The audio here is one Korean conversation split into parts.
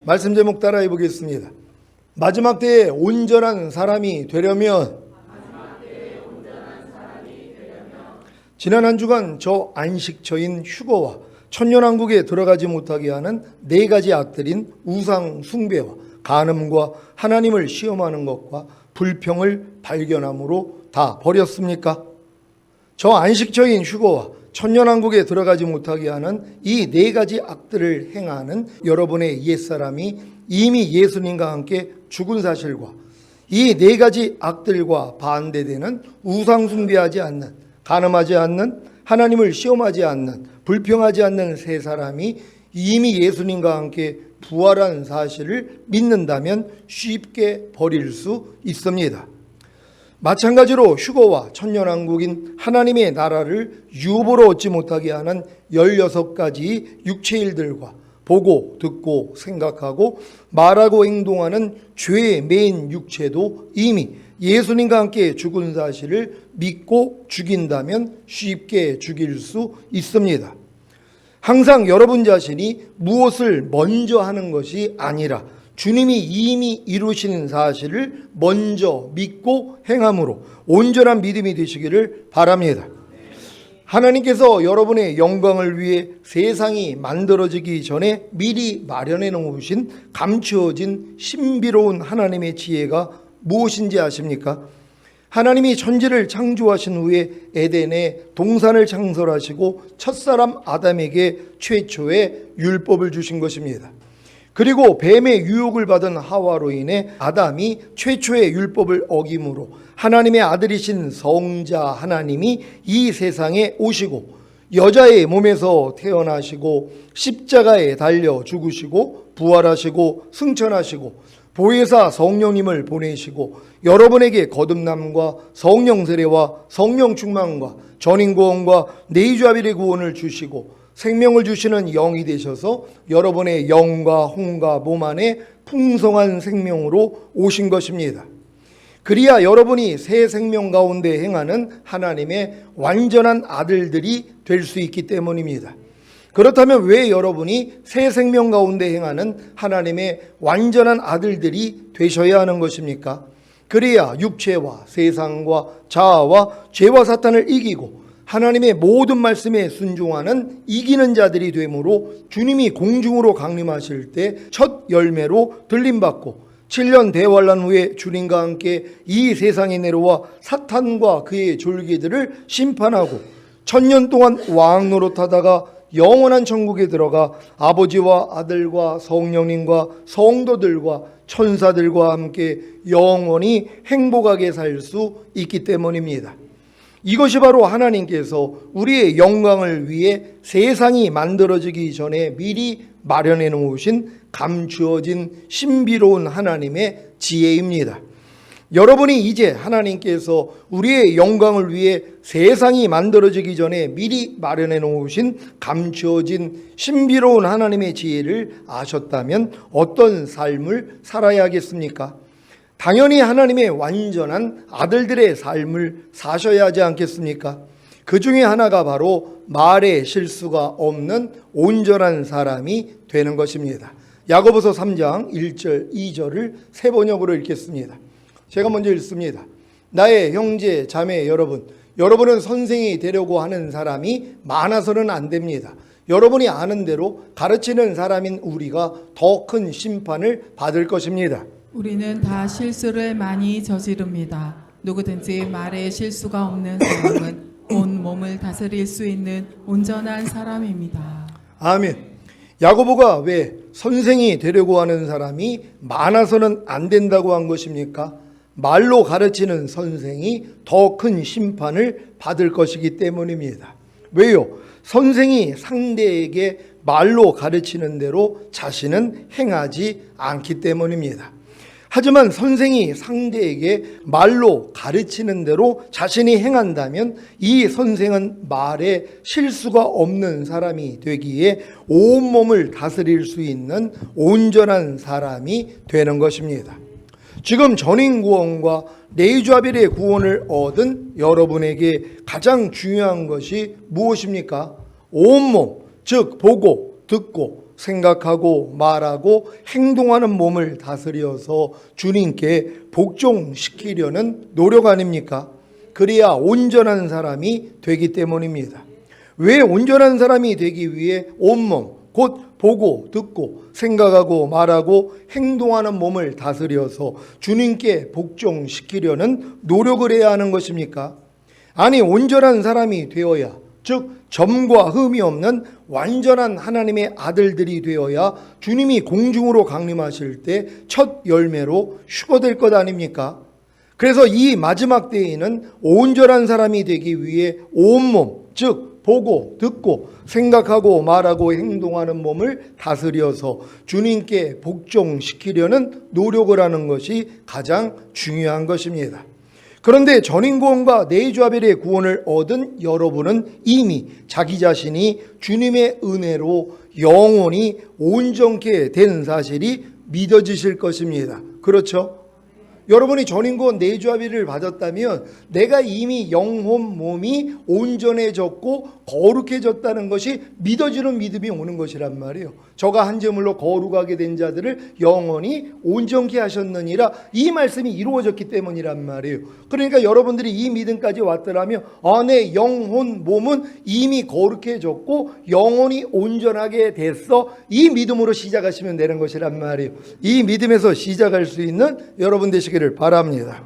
말씀 제목 따라해 보겠습니다. 마지막 때에 온전한 사람이 되려면 지난 한 주간 저 안식처인 휴거와 천년왕국에 들어가지 못하게 하는 네 가지 악들인 우상 숭배와 간음과 하나님을 시험하는 것과 불평을 발견함으로 다 버렸습니까? 저 안식처인 휴거와 천년왕국에 들어가지 못하게 하는 이 네 가지 악들을 행하는 여러분의 옛사람이 이미 예수님과 함께 죽은 사실과 이 네 가지 악들과 반대되는 우상 숭배하지 않는, 간음하지 않는, 하나님을 시험하지 않는, 불평하지 않는 세 사람이 이미 예수님과 함께 부활한 사실을 믿는다면 쉽게 버릴 수 있습니다. 마찬가지로 휴거와 천년왕국인 하나님의 나라를 유보로 얻지 못하게 하는 16가지 육체일들과 보고 듣고 생각하고 말하고 행동하는 죄의 메인 육체도 이미 예수님과 함께 죽은 사실을 믿고 죽인다면 쉽게 죽일 수 있습니다. 항상 여러분 자신이 무엇을 먼저 하는 것이 아니라 주님이 이미 이루신 사실을 먼저 믿고 행함으로 온전한 믿음이 되시기를 바랍니다. 하나님께서 여러분의 영광을 위해 세상이 만들어지기 전에 미리 마련해 놓으신 감추어진 신비로운 하나님의 지혜가 무엇인지 아십니까? 하나님이 천지를 창조하신 후에 에덴에 동산을 창설하시고 첫사람 아담에게 최초의 율법을 주신 것입니다. 그리고 뱀의 유혹을 받은 하와로 인해 아담이 최초의 율법을 어김으로 하나님의 아들이신 성자 하나님이 이 세상에 오시고 여자의 몸에서 태어나시고 십자가에 달려 죽으시고 부활하시고 승천하시고 보혜사 성령님을 보내시고 여러분에게 거듭남과 성령 세례와 성령 충만과 전인구원과 내주아벨의 구원을 주시고 생명을 주시는 영이 되셔서 여러분의 영과 혼과 몸 안에 풍성한 생명으로 오신 것입니다. 그리야 여러분이 새 생명 가운데 행하는 하나님의 완전한 아들들이 될 수 있기 때문입니다. 그렇다면 왜 여러분이 새 생명 가운데 행하는 하나님의 완전한 아들들이 되셔야 하는 것입니까? 그래야 육체와 세상과 자아와 죄와 사탄을 이기고 하나님의 모든 말씀에 순종하는 이기는 자들이 되므로 주님이 공중으로 강림하실 때 첫 열매로 들림받고 7년 대환란 후에 주님과 함께 이 세상에 내려와 사탄과 그의 졸기들을 심판하고 1000년 동안 왕 노릇하다가 영원한 천국에 들어가 아버지와 아들과 성령님과 성도들과 천사들과 함께 영원히 행복하게 살 수 있기 때문입니다. 이것이 바로 하나님께서 우리의 영광을 위해 세상이 만들어지기 전에 미리 마련해 놓으신 감추어진 신비로운 하나님의 지혜입니다. 여러분이 이제 하나님께서 우리의 영광을 위해 세상이 만들어지기 전에 미리 마련해 놓으신 감추어진 신비로운 하나님의 지혜를 아셨다면 어떤 삶을 살아야겠습니까? 당연히 하나님의 완전한 아들들의 삶을 사셔야 하지 않겠습니까? 그 중에 하나가 바로 말에 실수가 없는 온전한 사람이 되는 것입니다. 야고보서 3장 1절 2절을 세 번역으로 읽겠습니다. 제가 먼저 읽습니다. 나의 형제 자매 여러분은 선생이 되려고 하는 사람이 많아서는 안 됩니다. 여러분이 아는 대로 가르치는 사람인 우리가 더 큰 심판을 받을 것입니다. 우리는 다 실수를 많이 저지릅니다. 누구든지 말에 실수가 없는 사람은 온 몸을 다스릴 수 있는 온전한 사람입니다. 아멘. 야고보가 왜 선생이 되려고 하는 사람이 많아서는 안 된다고 한 것입니까? 말로 가르치는 선생이 더 큰 심판을 받을 것이기 때문입니다. 왜요? 선생이 상대에게 말로 가르치는 대로 자신은 행하지 않기 때문입니다. 하지만 선생이 상대에게 말로 가르치는 대로 자신이 행한다면 이 선생은 말에 실수가 없는 사람이 되기에 온몸을 다스릴 수 있는 온전한 사람이 되는 것입니다. 지금 전인구원과 내주아벨의 구원을 얻은 여러분에게 가장 중요한 것이 무엇입니까? 온몸, 즉 보고 듣고 생각하고 말하고 행동하는 몸을 다스려서 주님께 복종시키려는 노력 아닙니까? 그래야 온전한 사람이 되기 때문입니다. 왜 온전한 사람이 되기 위해 온몸, 곧 보고 듣고 생각하고 말하고 행동하는 몸을 다스려서 주님께 복종시키려는 노력을 해야 하는 것입니까? 아니, 온전한 사람이 되어야, 즉 점과 흠이 없는 완전한 하나님의 아들들이 되어야 주님이 공중으로 강림하실 때 첫 열매로 휴거될 것 아닙니까? 그래서 이 마지막 때에는 온전한 사람이 되기 위해 온몸, 즉 보고 듣고 생각하고 말하고 행동하는 몸을 다스려서 주님께 복종시키려는 노력을 하는 것이 가장 중요한 것입니다. 그런데 전인구원과 내주아벨의 구원을 얻은 여러분은 이미 자기 자신이 주님의 은혜로 영원히 온전케 된 사실이 믿어지실 것입니다. 그렇죠? 여러분이 전인구원 내주아벨을 받았다면 내가 이미 영혼 몸이 온전해졌고 거룩해졌다는 것이 믿어지는 믿음이 오는 것이란 말이에요. 저가 한 제물로 거룩하게 된 자들을 영원히 온전케 하셨느니라, 이 말씀이 이루어졌기 때문이란 말이에요. 그러니까 여러분들이 이 믿음까지 왔더라면 내 영혼 몸은 이미 거룩해졌고 영원히 온전하게 됐어, 이 믿음으로 시작하시면 되는 것이란 말이에요. 이 믿음에서 시작할 수 있는 여러분 되시기를 바랍니다.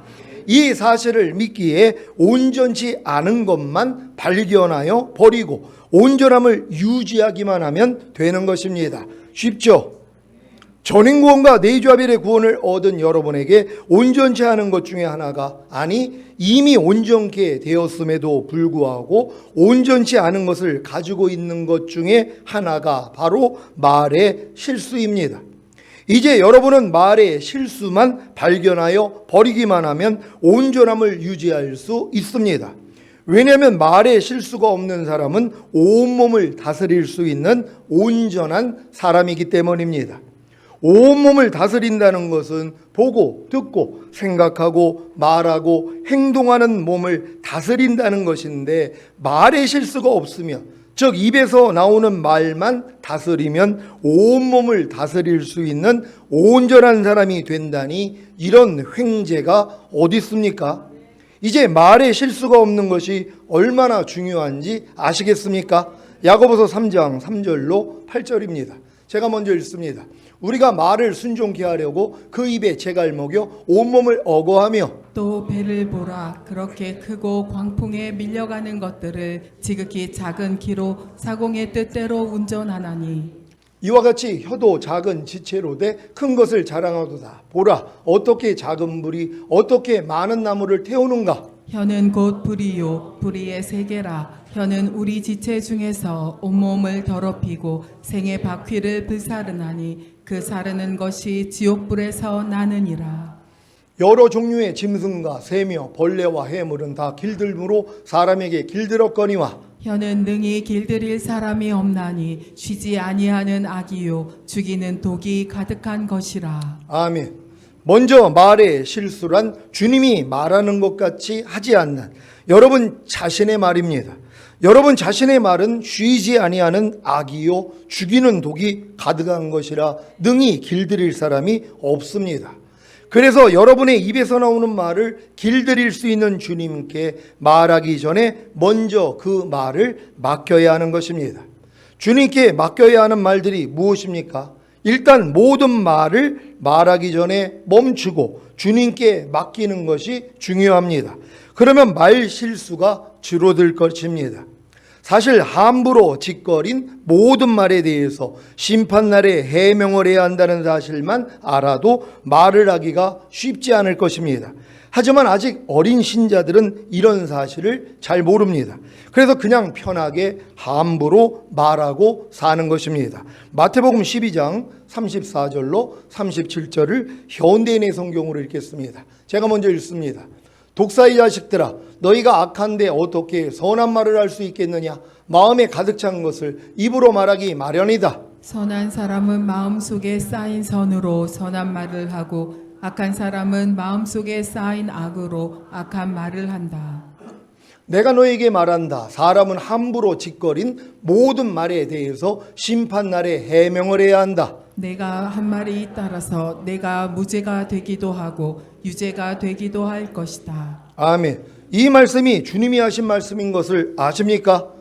이 사실을 믿기에 온전치 않은 것만 발견하여 버리고 온전함을 유지하기만 하면 되는 것입니다. 쉽죠? 전인구원과 내주아벨의 구원을 얻은 여러분에게 온전치 않은 것 중에 하나가, 아니 이미 온전케 되었음에도 불구하고 온전치 않은 것을 가지고 있는 것 중에 하나가 바로 말의 실수입니다. 이제 여러분은 말의 실수만 발견하여 버리기만 하면 온전함을 유지할 수 있습니다. 왜냐하면 말의 실수가 없는 사람은 온몸을 다스릴 수 있는 온전한 사람이기 때문입니다. 온몸을 다스린다는 것은 보고 듣고 생각하고 말하고 행동하는 몸을 다스린다는 것인데, 말의 실수가 없으면, 즉 입에서 나오는 말만 다스리면 온몸을 다스릴 수 있는 온전한 사람이 된다니, 이런 횡재가 어디 있습니까? 이제 말에 실수가 없는 것이 얼마나 중요한지 아시겠습니까? 야고보서 3장 3절로 8절입니다. 제가 먼저 읽습니다. 우리가 말을 순종케 하려고 그 입에 재갈 먹여 온몸을 억어하며 또 배를 보라. 그렇게 크고 광풍에 밀려가는 것들을 지극히 작은 기로 사공의 뜻대로 운전하나니, 이와 같이 혀도 작은 지체로 돼 큰 것을 자랑하도다. 보라, 어떻게 작은 불이 어떻게 많은 나무를 태우는가. 혀는 곧 불이요 불의의 세계라. 혀는 우리 지체 중에서 온몸을 더럽히고 생의 바퀴를 불사르나니, 그 사르는 것이 지옥불에서 나느니라. 여러 종류의 짐승과 새며 벌레와 해물은 다 길들므로 사람에게 길들었거니와, 혀는 능히 길들일 사람이 없나니 쉬지 아니하는 악이요 죽이는 독이 가득한 것이라. 아멘. 먼저 말의 실수란 주님이 말하는 것 같이 하지 않는 여러분 자신의 말입니다. 여러분 자신의 말은 쉬지 아니하는 악이요 죽이는 독이 가득한 것이라 능히 길들일 사람이 없습니다. 그래서 여러분의 입에서 나오는 말을 길들일 수 있는 주님께 말하기 전에 먼저 그 말을 맡겨야 하는 것입니다. 주님께 맡겨야 하는 말들이 무엇입니까? 일단 모든 말을 말하기 전에 멈추고 주님께 맡기는 것이 중요합니다. 그러면 말 실수가 줄어들 것입니다. 사실 함부로 짓거린 모든 말에 대해서 심판날에 해명을 해야 한다는 사실만 알아도 말을 하기가 쉽지 않을 것입니다. 하지만 아직 어린 신자들은 이런 사실을 잘 모릅니다. 그래서 그냥 편하게 함부로 말하고 사는 것입니다. 마태복음 12장 34절로 37절을 현대인의 성경으로 읽겠습니다. 제가 먼저 읽습니다. 독사의 자식들아, 너희가 악한데 어떻게 선한 말을 할 수 있겠느냐? 마음에 가득 찬 것을 입으로 말하기 마련이다. 선한 사람은 마음속에 쌓인 선으로 선한 말을 하고, 악한 사람은 마음속에 쌓인 악으로 악한 말을 한다. 내가 너에게 말한다. 사람은 함부로 짓거린 모든 말에 대해서 심판날에 해명을 해야 한다. 내가 한 말이 따라서 내가 무죄가 되기도 하고 유죄가 되기도 할 것이다. 아멘. 이 말씀이 주님이 하신 말씀인 것을 아십니까?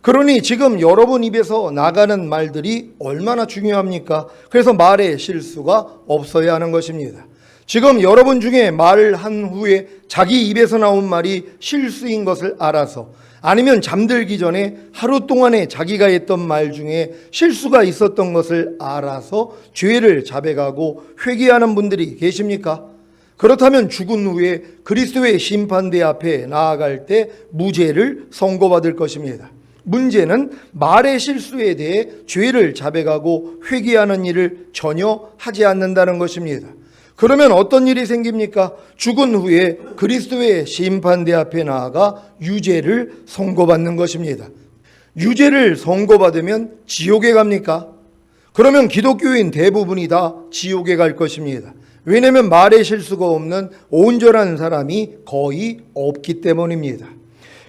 그러니 지금 여러분 입에서 나가는 말들이 얼마나 중요합니까? 그래서 말에 실수가 없어야 하는 것입니다. 지금 여러분 중에 말을 한 후에 자기 입에서 나온 말이 실수인 것을 알아서, 아니면 잠들기 전에 하루 동안에 자기가 했던 말 중에 실수가 있었던 것을 알아서 죄를 자백하고 회개하는 분들이 계십니까? 그렇다면 죽은 후에 그리스도의 심판대 앞에 나아갈 때 무죄를 선고받을 것입니다. 문제는 말의 실수에 대해 죄를 자백하고 회개하는 일을 전혀 하지 않는다는 것입니다. 그러면 어떤 일이 생깁니까? 죽은 후에 그리스도의 심판대 앞에 나아가 유죄를 선고받는 것입니다. 유죄를 선고받으면 지옥에 갑니까? 그러면 기독교인 대부분이 다 지옥에 갈 것입니다. 왜냐하면 말의 실수가 없는 온전한 사람이 거의 없기 때문입니다.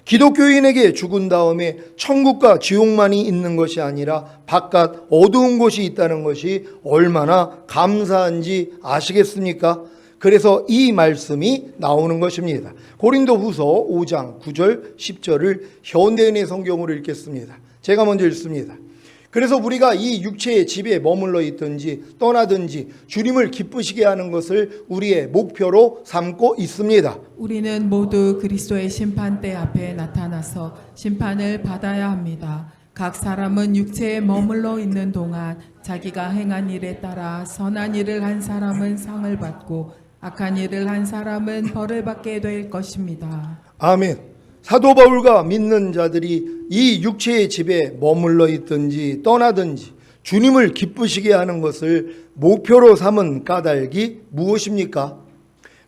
기독교인에게 죽은 다음에 천국과 지옥만이 있는 것이 아니라 바깥 어두운 곳이 있다는 것이 얼마나 감사한지 아시겠습니까? 그래서 이 말씀이 나오는 것입니다. 고린도후서 5장 9절 10절을 현대인의 성경으로 읽겠습니다. 제가 먼저 읽습니다. 그래서 우리가 이 육체의 집에 머물러 있든지 떠나든지 주님을 기쁘시게 하는 것을 우리의 목표로 삼고 있습니다. 우리는 모두 그리스도의 심판대 앞에 나타나서 심판을 받아야 합니다. 각 사람은 육체에 머물러 있는 동안 자기가 행한 일에 따라 선한 일을 한 사람은 상을 받고 악한 일을 한 사람은 벌을 받게 될 것입니다. 아멘. 사도 바울과 믿는 자들이 이 육체의 집에 머물러 있든지 떠나든지 주님을 기쁘시게 하는 것을 목표로 삼은 까닭이 무엇입니까?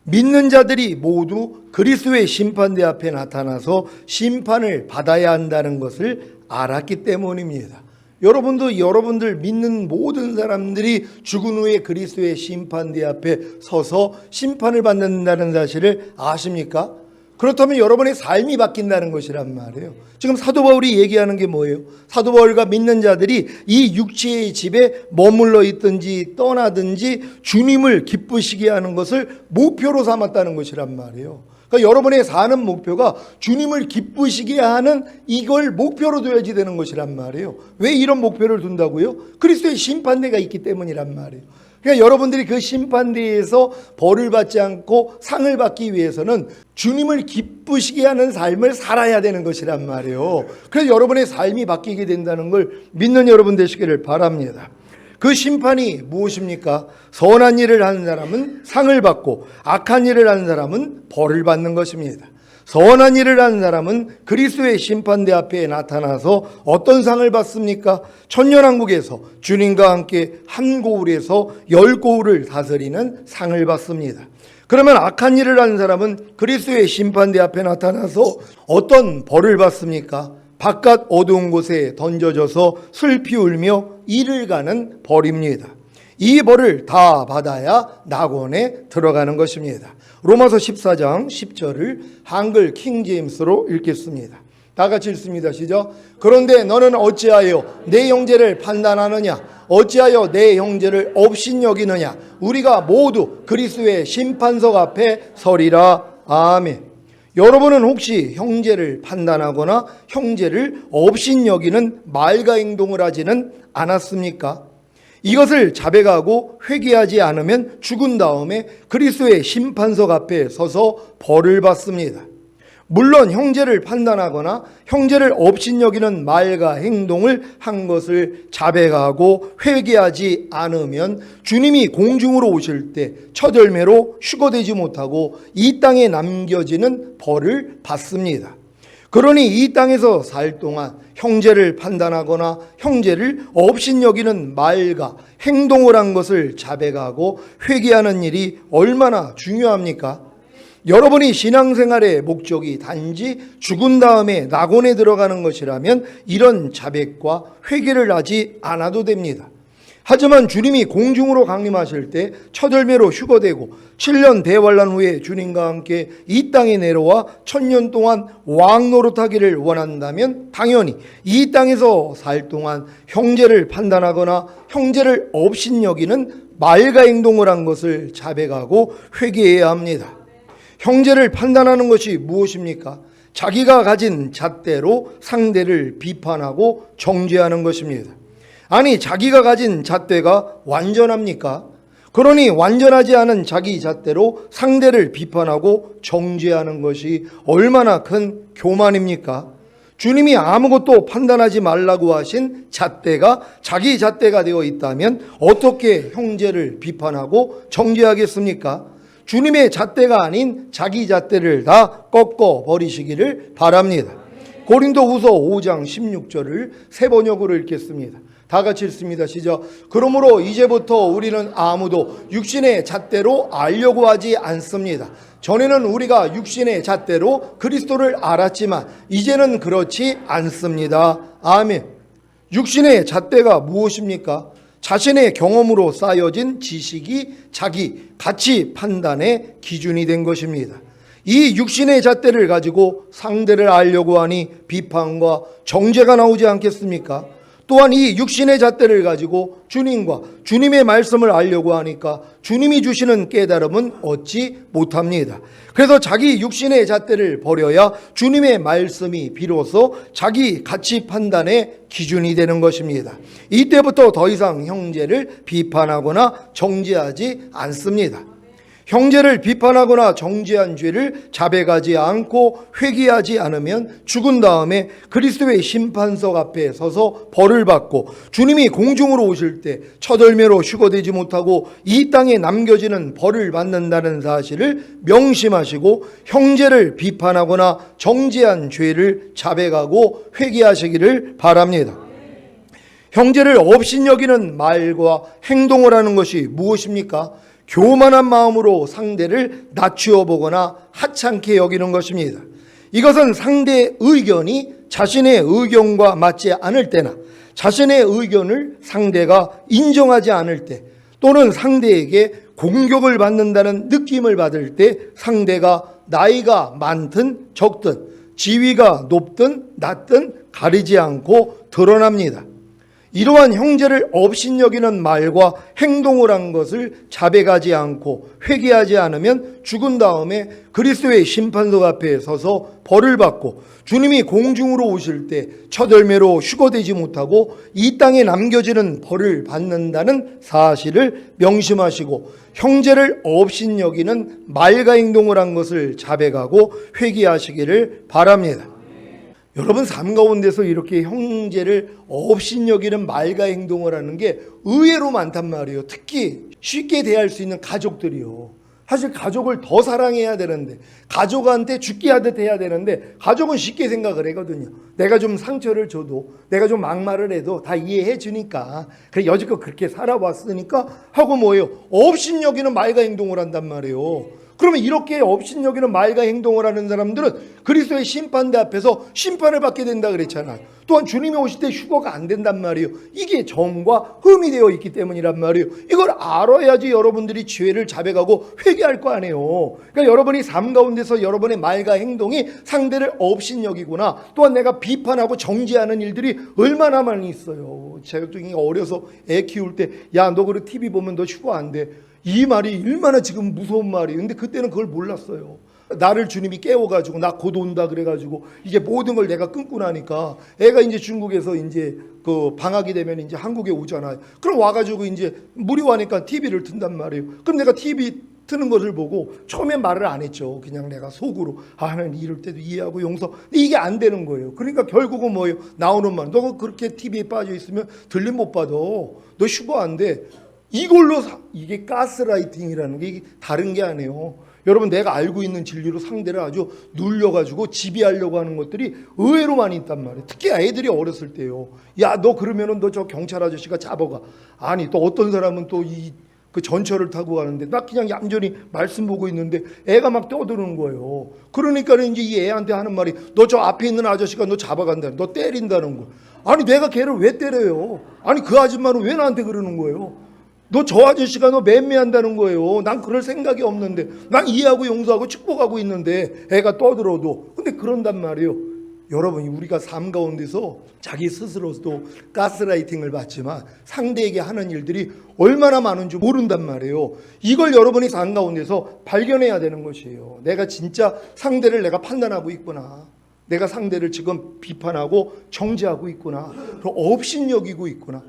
믿는 자들이 모두 그리스도의 심판대 앞에 나타나서 심판을 받아야 한다는 것을 알았기 때문입니다. 여러분들 믿는 모든 사람들이 죽은 후에 그리스도의 심판대 앞에 서서 심판을 받는다는 사실을 아십니까? 그렇다면 여러분의 삶이 바뀐다는 것이란 말이에요. 지금 사도 바울이 얘기하는 게 뭐예요? 사도 바울과 믿는 자들이 이 육체의 집에 머물러 있든지 떠나든지 주님을 기쁘시게 하는 것을 목표로 삼았다는 것이란 말이에요. 그러니까 여러분의 사는 목표가 주님을 기쁘시게 하는 이걸 목표로 둬야지 되는 것이란 말이에요. 왜 이런 목표를 둔다고요? 그리스도의 심판대가 있기 때문이란 말이에요. 그러니까 여러분들이 그 심판대에서 벌을 받지 않고 상을 받기 위해서는 주님을 기쁘시게 하는 삶을 살아야 되는 것이란 말이에요. 그래서 여러분의 삶이 바뀌게 된다는 걸 믿는 여러분 되시기를 바랍니다. 그 심판이 무엇입니까? 선한 일을 하는 사람은 상을 받고 악한 일을 하는 사람은 벌을 받는 것입니다. 선한 일을 하는 사람은 그리스도의 심판대 앞에 나타나서 어떤 상을 받습니까? 천년왕국에서 주님과 함께 한 고울에서 10고울을 다스리는 상을 받습니다. 그러면 악한 일을 하는 사람은 그리스도의 심판대 앞에 나타나서 어떤 벌을 받습니까? 바깥 어두운 곳에 던져져서 슬피 울며 이를 가는 벌입니다. 이 벌을 다 받아야 낙원에 들어가는 것입니다. 로마서 14장 10절을 한글 킹제임스로 읽겠습니다. 다 같이 읽습니다. 시작. 그런데 너는 어찌하여 내 형제를 판단하느냐? 어찌하여 내 형제를 업신여기느냐? 우리가 모두 그리스도의 심판석 앞에 서리라. 아멘. 여러분은 혹시 형제를 판단하거나 형제를 업신여기는 말과 행동을 하지는 않았습니까? 이것을 자백하고 회개하지 않으면 죽은 다음에 그리스도의 심판석 앞에 서서 벌을 받습니다. 물론 형제를 판단하거나 형제를 업신여기는 말과 행동을 한 것을 자백하고 회개하지 않으면 주님이 공중으로 오실 때 첫 열매로 휴거되지 못하고 이 땅에 남겨지는 벌을 받습니다. 그러니 이 땅에서 살 동안 형제를 판단하거나 형제를 업신여기는 말과 행동을 한 것을 자백하고 회개하는 일이 얼마나 중요합니까? 여러분이 신앙생활의 목적이 단지 죽은 다음에 낙원에 들어가는 것이라면 이런 자백과 회개를 하지 않아도 됩니다. 하지만 주님이 공중으로 강림하실 때 첫열매로 휴거되고 7년 대환란 후에 주님과 함께 이 땅에 내려와 1000년 동안 왕 노릇하기를 원한다면 당연히 이 땅에서 살 동안 형제를 판단하거나 형제를 업신여기는 말과 행동을 한 것을 자백하고 회개해야 합니다. 형제를 판단하는 것이 무엇입니까? 자기가 가진 잣대로 상대를 비판하고 정죄하는 것입니다. 아니, 자기가 가진 잣대가 완전합니까? 그러니 완전하지 않은 자기 잣대로 상대를 비판하고 정죄하는 것이 얼마나 큰 교만입니까? 주님이 아무것도 판단하지 말라고 하신 잣대가 자기 잣대가 되어 있다면 어떻게 형제를 비판하고 정죄하겠습니까? 주님의 잣대가 아닌 자기 잣대를 다 꺾어 버리시기를 바랍니다. 고린도후서 5장 16절을 새 번역으로 읽겠습니다. 다 같이 읽습니다. 시작. 그러므로 이제부터 우리는 아무도 육신의 잣대로 알려고 하지 않습니다. 전에는 우리가 육신의 잣대로 그리스도를 알았지만 이제는 그렇지 않습니다. 아멘. 육신의 잣대가 무엇입니까? 자신의 경험으로 쌓여진 지식이 자기 가치 판단의 기준이 된 것입니다. 이 육신의 잣대를 가지고 상대를 알려고 하니 비판과 정죄가 나오지 않겠습니까? 또한 이 육신의 잣대를 가지고 주님과 주님의 말씀을 알려고 하니까 주님이 주시는 깨달음은 얻지 못합니다. 그래서 자기 육신의 잣대를 버려야 주님의 말씀이 비로소 자기 가치 판단의 기준이 되는 것입니다. 이때부터 더 이상 형제를 비판하거나 정죄하지 않습니다. 형제를 비판하거나 정죄한 죄를 자백하지 않고 회개하지 않으면 죽은 다음에 그리스도의 심판석 앞에 서서 벌을 받고 주님이 공중으로 오실 때 첫열매로 휴거되지 못하고 이 땅에 남겨지는 벌을 받는다는 사실을 명심하시고 형제를 비판하거나 정죄한 죄를 자백하고 회개하시기를 바랍니다. 형제를 업신여기는 말과 행동을 하는 것이 무엇입니까? 교만한 마음으로 상대를 낮추어 보거나 하찮게 여기는 것입니다. 이것은 상대의 의견이 자신의 의견과 맞지 않을 때나 자신의 의견을 상대가 인정하지 않을 때 또는 상대에게 공격을 받는다는 느낌을 받을 때 상대가 나이가 많든 적든 지위가 높든 낮든 가리지 않고 드러납니다. 이러한 형제를 업신여기는 말과 행동을 한 것을 자백하지 않고 회개하지 않으면 죽은 다음에 그리스도의 심판석 앞에 서서 벌을 받고 주님이 공중으로 오실 때 첫열매로 휴거되지 못하고 이 땅에 남겨지는 벌을 받는다는 사실을 명심하시고 형제를 업신여기는 말과 행동을 한 것을 자백하고 회개하시기를 바랍니다. 여러분, 삶 가운데서 이렇게 형제를 업신여기는 말과 행동을 하는 게 의외로 많단 말이에요. 특히 쉽게 대할 수 있는 가족들이요. 사실 가족을 더 사랑해야 되는데, 가족한테 죽게 하듯 해야 되는데 가족은 쉽게 생각을 하거든요. 내가 좀 상처를 줘도, 내가 좀 막말을 해도 다 이해해 주니까, 그래 여지껏 그렇게 살아왔으니까 하고 뭐예요? 업신여기는 말과 행동을 한단 말이에요. 그러면 이렇게 업신여기는 말과 행동을 하는 사람들은 그리스도의 심판대 앞에서 심판을 받게 된다 그랬잖아요. 또한 주님이 오실 때 휴거가 안 된단 말이에요. 이게 점과 흠이 되어 있기 때문이란 말이에요. 이걸 알아야지 여러분들이 죄를 자백하고 회개할 거 아니에요. 그러니까 여러분이 삶 가운데서 여러분의 말과 행동이 상대를 업신여기구나, 또한 내가 비판하고 정죄하는 일들이 얼마나 많이 있어요. 제가 어려서 애 키울 때 야, 너 그래 TV 보면 너 휴거 안 돼. 이 말이 얼마나 지금 무서운 말이에요. 근데 그때는 그걸 몰랐어요. 나를 주님이 깨워가지고 나 곧 온다 그래가지고 이제 모든 걸 내가 끊고 나니까 애가 이제 중국에서 이제 그 방학이 되면 이제 한국에 오잖아요. 그럼 와가지고 이제 무료하니까 TV를 튼단 말이에요. 그럼 내가 TV 트는 것을 보고 처음엔 말을 안 했죠. 그냥 내가 속으로 하나님 이럴 때도 이해하고 용서. 근데 이게 안 되는 거예요. 그러니까 결국은 뭐예요? 나오는 말. 너가 그렇게 TV에 빠져 있으면 들림 못 받아. 너 휴거 안 돼. 이걸로 이게 가스라이팅이라는 게 이게 다른 게 아니에요. 여러분, 내가 알고 있는 진리로 상대를 아주 눌려가지고 지배하려고 하는 것들이 의외로 많이 있단 말이에요. 특히 애들이 어렸을 때요. 야, 너 그러면은 너 저 경찰 아저씨가 잡아가. 아니, 또 어떤 사람은 또 그 전철을 타고 가는데 나 그냥 얌전히 말씀 보고 있는데 애가 막 떠드는 거예요. 그러니까 이제 이 애한테 하는 말이 너 저 앞에 있는 아저씨가 너 잡아간다. 너 때린다는 거야. 아니 내가 걔를 왜 때려요? 아니 그 아줌마는 왜 나한테 그러는 거예요? 너 저 아저씨가 너 맴매한다는 거예요. 난 그럴 생각이 없는데 난 이해하고 용서하고 축복하고 있는데 애가 떠들어도 근데 그런단 말이에요. 여러분 우리가 삶 가운데서 자기 스스로도 가스라이팅을 받지만 상대에게 하는 일들이 얼마나 많은지 모른단 말이에요. 이걸 여러분이 삶 가운데서 발견해야 되는 것이에요. 내가 진짜 상대를 내가 판단하고 있구나. 내가 상대를 지금 비판하고 정죄하고 있구나. 그리고 업신여기고 있구나.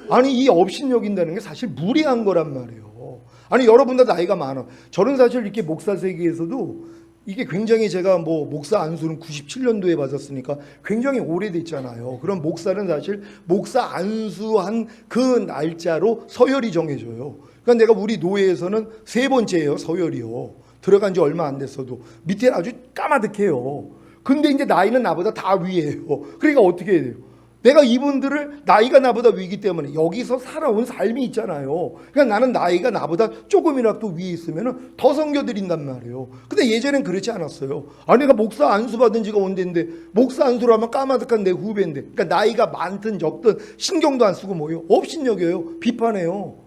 아니 이 업신여긴다는 게 사실 무리한 거란 말이에요. 아니 여러분 다 나이가 많아. 저는 사실 이렇게 목사 세계에서도 이게 굉장히 제가 뭐 목사 안수는 97년도에 받았으니까 굉장히 오래됐잖아요. 그럼 목사는 사실 목사 안수한 그 날짜로 서열이 정해져요. 그러니까 내가 우리 노예에서는 세 번째예요. 서열이요. 들어간 지 얼마 안 됐어도 밑에 아주 까마득해요. 근데 이제 나이는 나보다 다 위에요. 그러니까 어떻게 해야 돼요? 내가 이분들을 나이가 나보다 위기 때문에 여기서 살아온 삶이 있잖아요. 그러니까 나는 나이가 나보다 조금이라도 위에 있으면 더 섬겨드린단 말이에요. 근데 예전엔 그렇지 않았어요. 아니 내가 목사 안수 받은 지가 언젠데 목사 안수를 하면 까마득한 내 후배인데 그러니까 나이가 많든 적든 신경도 안 쓰고 뭐예요? 업신여겨요. 비판해요.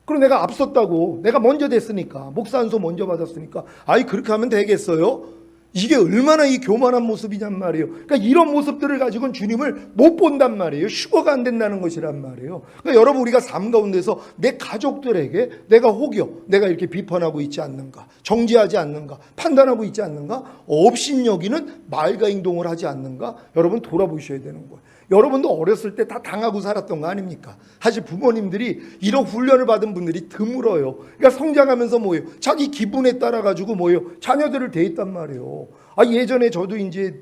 그럼 내가 앞섰다고 내가 먼저 됐으니까 목사 안수 먼저 받았으니까 아이 그렇게 하면 되겠어요? 이게 얼마나 이 교만한 모습이냔 말이에요. 그러니까 이런 모습들을 가지고는 주님을 못 본단 말이에요. 휴거가 안 된다는 것이란 말이에요. 그러니까 여러분 우리가 삶 가운데서 내 가족들에게 내가 혹여 내가 이렇게 비판하고 있지 않는가, 정죄하지 않는가, 판단하고 있지 않는가, 업신여기는 말과 행동을 하지 않는가, 여러분 돌아보셔야 되는 거예요. 여러분도 어렸을 때 다 당하고 살았던 거 아닙니까? 사실 부모님들이 이런 훈련을 받은 분들이 드물어요. 그러니까 성장하면서 뭐예요? 자기 기분에 따라 가지고 뭐예요? 자녀들을 대했단 말이에요. 아 예전에 저도 이제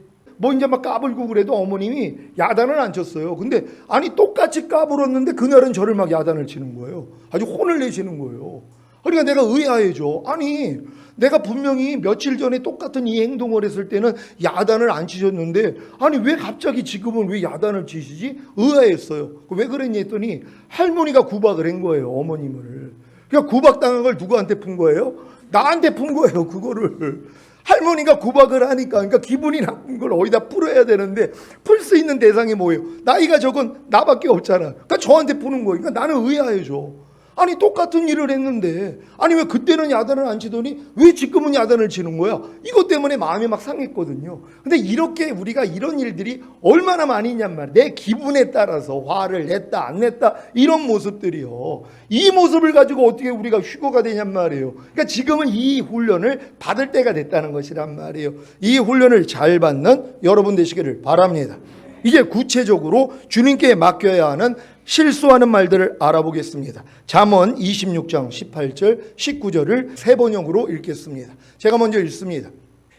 막 까불고 그래도 어머님이 야단을 안 쳤어요. 근데 아니 똑같이 까불었는데 그날은 저를 막 야단을 치는 거예요. 아주 혼을 내시는 거예요. 그러니까 내가 의아해져. 아니 내가 분명히 며칠 전에 똑같은 이 행동을 했을 때는 야단을 안 치셨는데 아니 왜 갑자기 지금은 왜 야단을 치시지? 의아했어요. 왜 그랬냐 했더니 할머니가 구박을 한 거예요. 어머님을. 그러니까 구박당한 걸 누구한테 푼 거예요? 나한테 푼 거예요. 그거를. 할머니가 구박을 하니까 그러니까 기분이 나쁜 걸 어디다 풀어야 되는데 풀 수 있는 대상이 뭐예요? 나이가 적은 나밖에 없잖아. 그러니까 저한테 푸는 거예요. 그러니까 나는 의아해져. 아니 똑같은 일을 했는데 아니 왜 그때는 야단을 안 치더니 왜 지금은 야단을 치는 거야? 이것 때문에 마음이 막 상했거든요. 근데 이렇게 우리가 이런 일들이 얼마나 많이 있냔 말이야. 내 기분에 따라서 화를 냈다 안 냈다 이런 모습들이요. 이 모습을 가지고 어떻게 우리가 휴거가 되냔 말이에요. 그러니까 지금은 이 훈련을 받을 때가 됐다는 것이란 말이에요. 이 훈련을 잘 받는 여러분 되시기를 바랍니다. 이제 구체적으로 주님께 맡겨야 하는 실수하는 말들을 알아보겠습니다. 잠언 26장 18절 19절을 세 번역으로 읽겠습니다. 제가 먼저 읽습니다.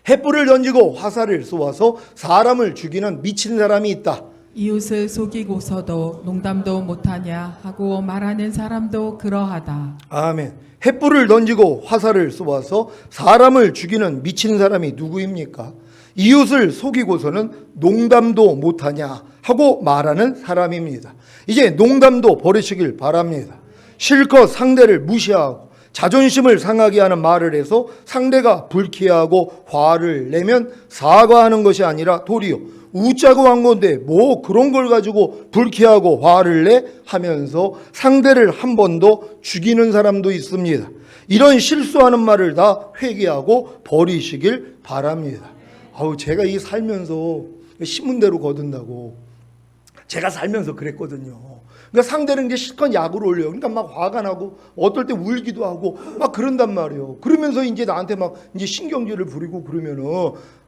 횃불을 던지고 화살을 쏘아서 사람을 죽이는 미친 사람이 있다. 이웃을 속이고서도 농담도 못하냐 하고 말하는 사람도 그러하다. 아멘. 횃불을 던지고 화살을 쏘아서 사람을 죽이는 미친 사람이 누구입니까? 이웃을 속이고서는 농담도 못하냐 하고 말하는 사람입니다. 이제 농담도 버리시길 바랍니다. 실컷 상대를 무시하고 자존심을 상하게 하는 말을 해서 상대가 불쾌하고 화를 내면 사과하는 것이 아니라 도리어 웃자고 한 건데 뭐 그런 걸 가지고 불쾌하고 화를 내 하면서 상대를 한 번 더 죽이는 사람도 있습니다. 이런 실수하는 말을 다 회개하고 버리시길 바랍니다. 제가 이 살면서 신문대로 거둔다고 제가 살면서 그랬거든요. 그러니까 상대는 이제 실컷 약을 올려요. 그러니까 막 화가 나고 어떨 때 울기도 하고 막 그런단 말이에요. 그러면서 이제 나한테 막 이제 신경질을 부리고 그러면은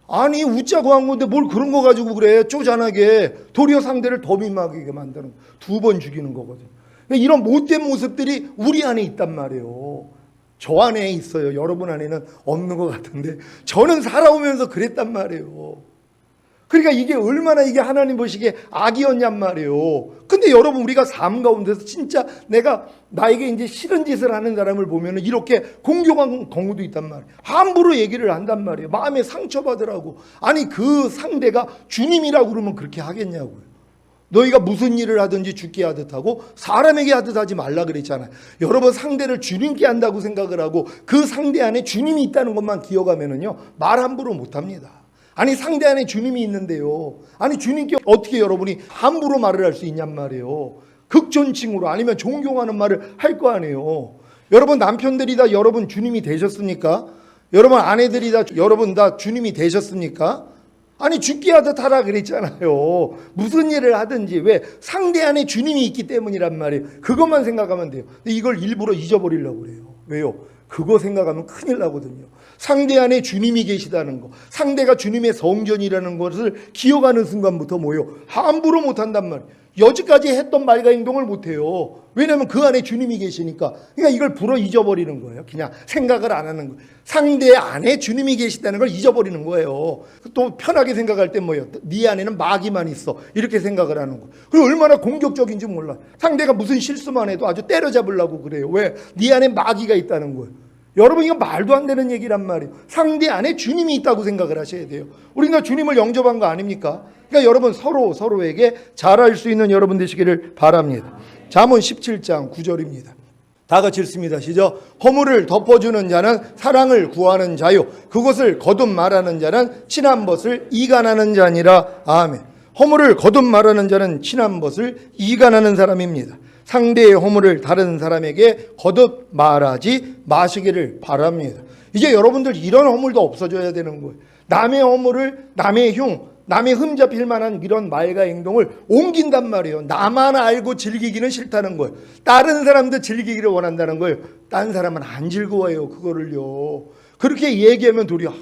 아니 웃자고 한 건데 뭘 그런 거 가지고 그래. 쪼잔하게 도리어 상대를 더 민망하게 만드는 두 번 죽이는 거거든요. 그러니까 이런 못된 모습들이 우리 안에 있단 말이에요. 저 안에 있어요. 여러분 안에는 없는 것 같은데 저는 살아오면서 그랬단 말이에요. 그러니까 이게 얼마나 이게 하나님 보시기에 악이었냔 말이에요. 근데 여러분 우리가 삶 가운데서 진짜 나에게 이제 싫은 짓을 하는 사람을 보면은 이렇게 공격한 경우도 있단 말이에요. 함부로 얘기를 한단 말이에요. 마음에 상처받으라고. 아니 그 상대가 주님이라고 그러면 그렇게 하겠냐고요. 너희가 무슨 일을 하든지 주께 하듯 하고 사람에게 하듯 하지 말라 그랬잖아요. 여러분, 상대를 주님께 한다고 생각을 하고 그 상대 안에 주님이 있다는 것만 기억하면은요, 말 함부로 못합니다. 아니, 상대 안에 주님이 있는데요, 아니 주님께 어떻게 여러분이 함부로 말을 할 수 있냔 말이에요. 극존칭으로 아니면 존경하는 말을 할 거 아니에요. 여러분, 남편들이 다 여러분 주님이 되셨습니까? 여러분, 아내들이 다 여러분 다 주님이 되셨습니까? 아니, 죽게 하듯 하라 그랬잖아요. 무슨 일을 하든지. 왜? 상대 안에 주님이 있기 때문이란 말이에요. 그것만 생각하면 돼요. 근데 이걸 일부러 잊어버리려고 그래요. 왜요? 그거 생각하면 큰일 나거든요. 상대 안에 주님이 계시다는 거, 상대가 주님의 성전이라는 것을 기억하는 순간부터 뭐예요? 함부로 못한단 말이에요. 여지까지 했던 말과 행동을 못해요. 왜냐하면 그 안에 주님이 계시니까. 그러니까 이걸 불어 잊어버리는 거예요. 그냥 생각을 안 하는 거예요. 상대 안에 주님이 계시다는 걸 잊어버리는 거예요. 또 편하게 생각할 때 뭐예요? 네 안에는 마귀만 있어, 이렇게 생각을 하는 거예요. 그리고 얼마나 공격적인지 몰라. 상대가 무슨 실수만 해도 아주 때려잡으려고 그래요. 왜? 네 안에 마귀가 있다는 거예요. 여러분, 이거 말도 안 되는 얘기란 말이에요. 상대 안에 주님이 있다고 생각을 하셔야 돼요. 우리가 주님을 영접한 거 아닙니까? 그러니까 여러분, 서로에게 잘할 수 있는 여러분 되시기를 바랍니다. 잠언 17장 9절입니다. 다 같이 읽습니다. 시작. 허물을 덮어주는 자는 사랑을 구하는 자요, 그것을 거듭 말하는 자는 친한 것을 이간하는 자니라. 아멘. 허물을 거듭 말하는 자는 친한 것을 이간하는 사람입니다. 상대의 허물을 다른 사람에게 거듭 말하지 마시기를 바랍니다. 이제 여러분들 이런 허물도 없어져야 되는 거예요. 남의 허물을, 남의 남의 흠잡힐 만한 이런 말과 행동을 옮긴단 말이에요. 나만 알고 즐기기는 싫다는 거예요. 다른 사람도 즐기기를 원한다는 거예요. 다른 사람은 안 즐거워해요, 그거를요. 그렇게 얘기하면 도리어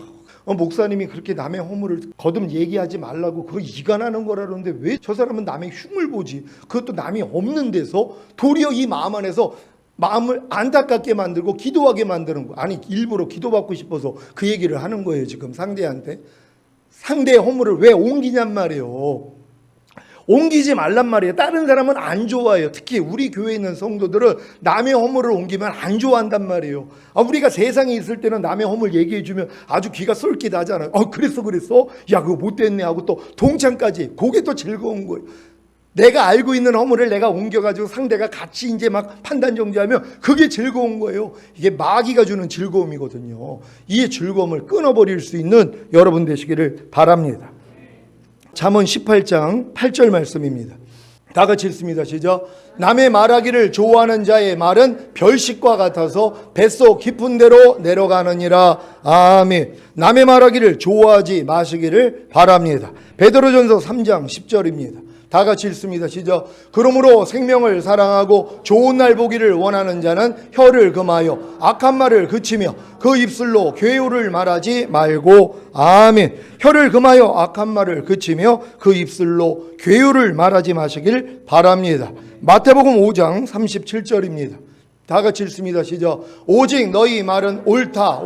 목사님이 그렇게 남의 허물을 거듭 얘기하지 말라고 그거 이간하는 거라는데 왜 저 사람은 남의 흉을 보지? 그것도 남이 없는 데서 도리어 이 마음 안에서 마음을 안타깝게 만들고 기도하게 만드는 거예요. 아니, 일부러 기도받고 싶어서 그 얘기를 하는 거예요, 지금 상대한테. 상대의 허물을 왜 옮기냔 말이에요. 옮기지 말란 말이에요. 다른 사람은 안 좋아해요. 특히 우리 교회에 있는 성도들은 남의 허물을 옮기면 안 좋아한단 말이에요. 우리가 세상에 있을 때는 남의 허물 얘기해주면 아주 귀가 쏠깃하잖아요. 그랬어? 야, 그거 못됐네 하고 또 동참까지. 그게 또 즐거운 거예요. 내가 알고 있는 허물을 내가 옮겨가지고 상대가 같이 이제 막 판단 정지하면 그게 즐거운 거예요. 이게 마귀가 주는 즐거움이거든요. 이 즐거움을 끊어버릴 수 있는 여러분 되시기를 바랍니다. 잠언 18장 8절 말씀입니다. 다 같이 읽습니다. 시작. 남의 말하기를 좋아하는 자의 말은 별식과 같아서 뱃속 깊은 데로 내려가느니라. 아멘. 남의 말하기를 좋아하지 마시기를 바랍니다. 베드로전서 3장 10절입니다. 다 같이 읽습니다. 시작. 그러므로 생명을 사랑하고 좋은 날 보기를 원하는 자는 혀를 금하여 악한 말을 그치며 그 입술로 괴우를 말하지 말고. 아멘. 혀를 금하여 악한 말을 그치며 그 입술로 괴우를 말하지 마시길 바랍니다. 마태복음 5장 37절입니다. 다 같이 읽습니다. 시작. 오직 너희 말은 옳다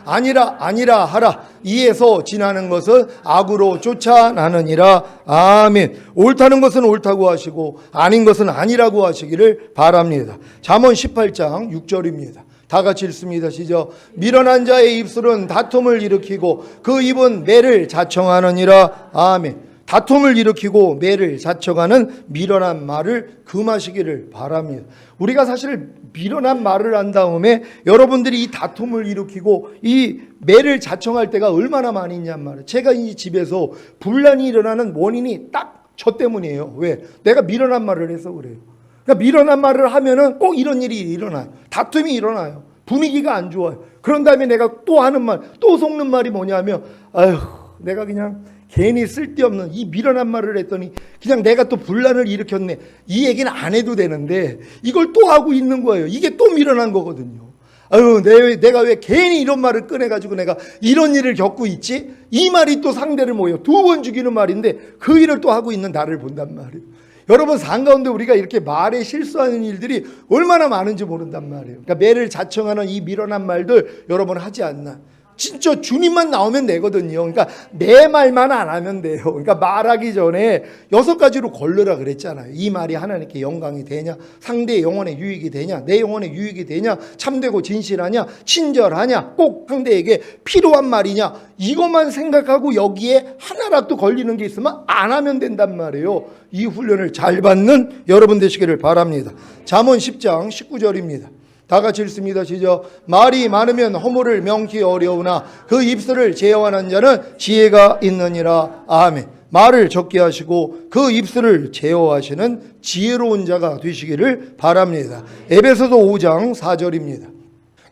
아니라 하라. 이에서 지나는 것은 악으로 쫓아나느니라. 아멘. 옳다는 것은 옳다고 하시고 아닌 것은 아니라고 하시기를 바랍니다. 잠언 18장 6절입니다. 다 같이 읽습니다. 시작. 미련한 자의 입술은 다툼을 일으키고 그 입은 매를 자청하느니라. 아멘. 다툼을 일으키고 매를 자청하는 미련한 말을 금하시기를 바랍니다. 우리가 사실 미련한 말을 한 다음에 여러분들이 이 다툼을 일으키고 이 매를 자청할 때가 얼마나 많이 있냔 말이에요. 제가 이 집에서 분란이 일어나는 원인이 딱 저 때문이에요. 왜? 내가 미련한 말을 해서 그래요. 그러니까 미련한 말을 하면은 꼭 이런 일이 일어나요. 다툼이 일어나요. 분위기가 안 좋아요. 그런 다음에 내가 또 하는 말, 또 속는 말이 뭐냐면, 아휴, 내가 그냥 괜히 쓸데없는 이 미련한 말을 했더니 그냥 내가 또 분란을 일으켰네. 이 얘기는 안 해도 되는데 이걸 또 하고 있는 거예요. 이게 또 미련한 거거든요. 아유, 내가 왜 괜히 이런 말을 꺼내가지고 내가 이런 일을 겪고 있지? 이 말이 또 상대를 뭐예요? 2번 죽이는 말인데 그 일을 또 하고 있는 나를 본단 말이에요. 여러분, 삶 가운데 우리가 이렇게 말에 실수하는 일들이 얼마나 많은지 모른단 말이에요. 그러니까 매를 자청하는 이 미련한 말들 여러분 하지 않나? 진짜 주님만 나오면 되거든요. 그러니까 내 말만 안 하면 돼요. 그러니까 말하기 전에 6가지로 걸르라 그랬잖아요. 이 말이 하나님께 영광이 되냐, 상대의 영혼에 유익이 되냐, 내 영혼에 유익이 되냐, 참되고 진실하냐, 친절하냐, 꼭 상대에게 필요한 말이냐, 이것만 생각하고 여기에 하나라도 걸리는 게 있으면 안 하면 된단 말이에요. 이 훈련을 잘 받는 여러분 되시기를 바랍니다. 잠언 10장 19절입니다. 다 같이 읽습니다. 시작. 말이 많으면 허물을 명키 어려우나 그 입술을 제어하는 자는 지혜가 있느니라. 아멘. 말을 적게 하시고 그 입술을 제어하시는 지혜로운 자가 되시기를 바랍니다. 에베소서 5장 4절입니다.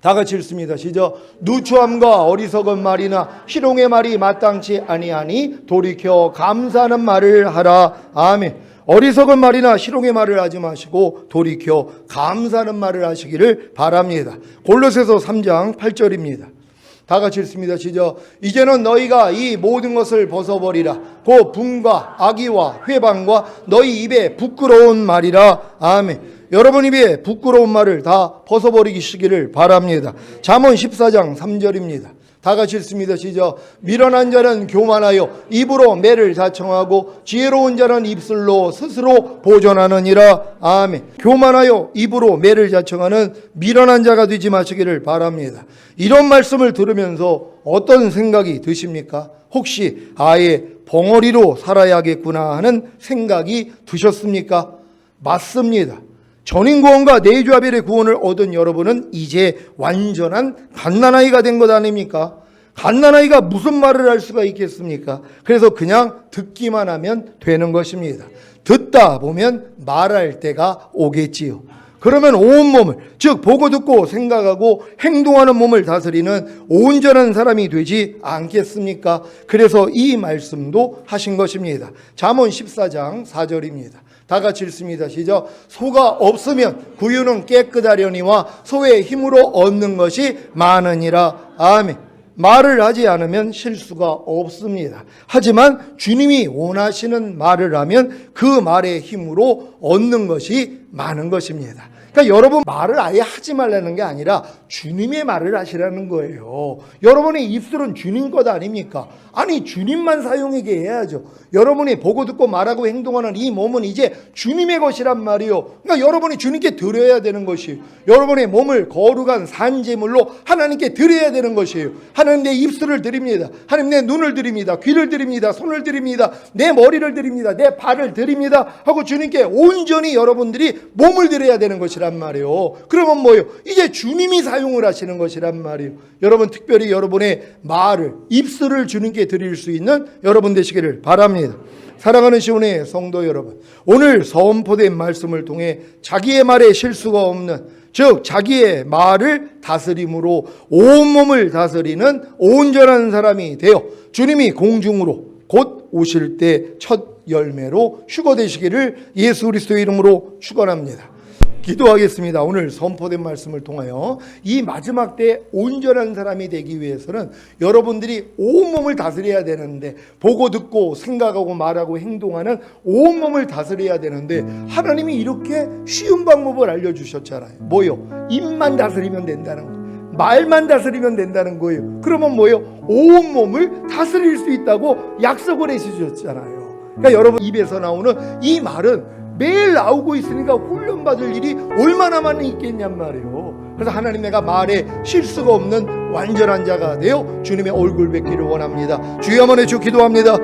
다 같이 읽습니다. 시작. 누추함과 어리석은 말이나 희롱의 말이 마땅치 아니하니 돌이켜 감사하는 말을 하라. 아멘. 어리석은 말이나 희롱의 말을 하지 마시고 돌이켜 감사하는 말을 하시기를 바랍니다. 골로새서 3장 8절입니다. 다 같이 읽습니다. 시작. 이제는 너희가 이 모든 것을 벗어버리라. 곧 분과 악의와 회방과 너희 입에 부끄러운 말이라. 아멘. 여러분 입에 부끄러운 말을 다 벗어버리시기를 바랍니다. 잠언 14장 3절입니다. 다 같이 읽습니다. 시작. 미련한 자는 교만하여 입으로 매를 자청하고 지혜로운 자는 입술로 스스로 보존하느니라. 아멘. 교만하여 입으로 매를 자청하는 미련한 자가 되지 마시기를 바랍니다. 이런 말씀을 들으면서 어떤 생각이 드십니까? 혹시 아예 벙어리로 살아야겠구나 하는 생각이 드셨습니까? 맞습니다. 전인구원과 내주아벨의 구원을 얻은 여러분은 이제 완전한 갓난아이가 된 것 아닙니까? 갓난아이가 무슨 말을 할 수가 있겠습니까? 그래서 그냥 듣기만 하면 되는 것입니다. 듣다 보면 말할 때가 오겠지요. 그러면 온몸을, 즉 보고 듣고 생각하고 행동하는 몸을 다스리는 온전한 사람이 되지 않겠습니까? 그래서 이 말씀도 하신 것입니다. 잠언 14장 4절입니다. 다 같이 읽습니다. 시작. 소가 없으면 구유는 깨끗하려니와 소의 힘으로 얻는 것이 많으니라. 아멘. 말을 하지 않으면 실수가 없습니다. 하지만 주님이 원하시는 말을 하면 그 말의 힘으로 얻는 것이 많은 것입니다. 그러니까 여러분 말을 아예 하지 말라는 게 아니라 주님의 말을 하시라는 거예요. 여러분의 입술은 주님 것 아닙니까? 아니 주님만 사용하게 해야죠. 여러분이 보고 듣고 말하고 행동하는 이 몸은 이제 주님의 것이란 말이요. 그러니까 여러분이 주님께 드려야 되는 것이에요. 여러분의 몸을 거룩한 산제물로 하나님께 드려야 되는 것이에요. 하나님 내 입술을 드립니다. 하나님 내 눈을 드립니다. 귀를 드립니다. 손을 드립니다. 내 머리를 드립니다. 내 발을 드립니다. 하고 주님께 온전히 여러분들이 몸을 드려야 되는 것이란 말이에요. 그러면 뭐예요? 이제 주님이 사용을 하시는 것이란 말이에요. 여러분 특별히 여러분의 말을, 입술을 주님께 드릴 수 있는 여러분 되시기를 바랍니다. 사랑하는 시온의 성도 여러분, 오늘 선포된 말씀을 통해 자기의 말에 실수가 없는, 즉 자기의 말을 다스림으로 온몸을 다스리는 온전한 사람이 되어 주님이 공중으로 곧 오실 때 첫 열매로 휴거되시기를 예수 그리스도의 이름으로 축원합니다. 기도하겠습니다. 오늘 선포된 말씀을 통하여 이 마지막 때 온전한 사람이 되기 위해서는 여러분들이 온몸을 다스려야 되는데, 보고 듣고 생각하고 말하고 행동하는 온몸을 다스려야 되는데 하나님이 이렇게 쉬운 방법을 알려주셨잖아요. 뭐요? 입만 다스리면 된다는 거예요. 말만 다스리면 된다는 거예요. 그러면 뭐예요? 온몸을 다스릴 수 있다고 약속을 해주셨잖아요. 그러니까 여러분 입에서 나오는 이 말은 매일 나오고 있으니까 훈련받을 일이 얼마나 많이 있겠냔 말이에요. 그래서 하나님, 내가 말에 실수가 없는 완전한 자가 되어 주님의 얼굴 뵙기를 원합니다. 주여 한번 해주 기도합니다.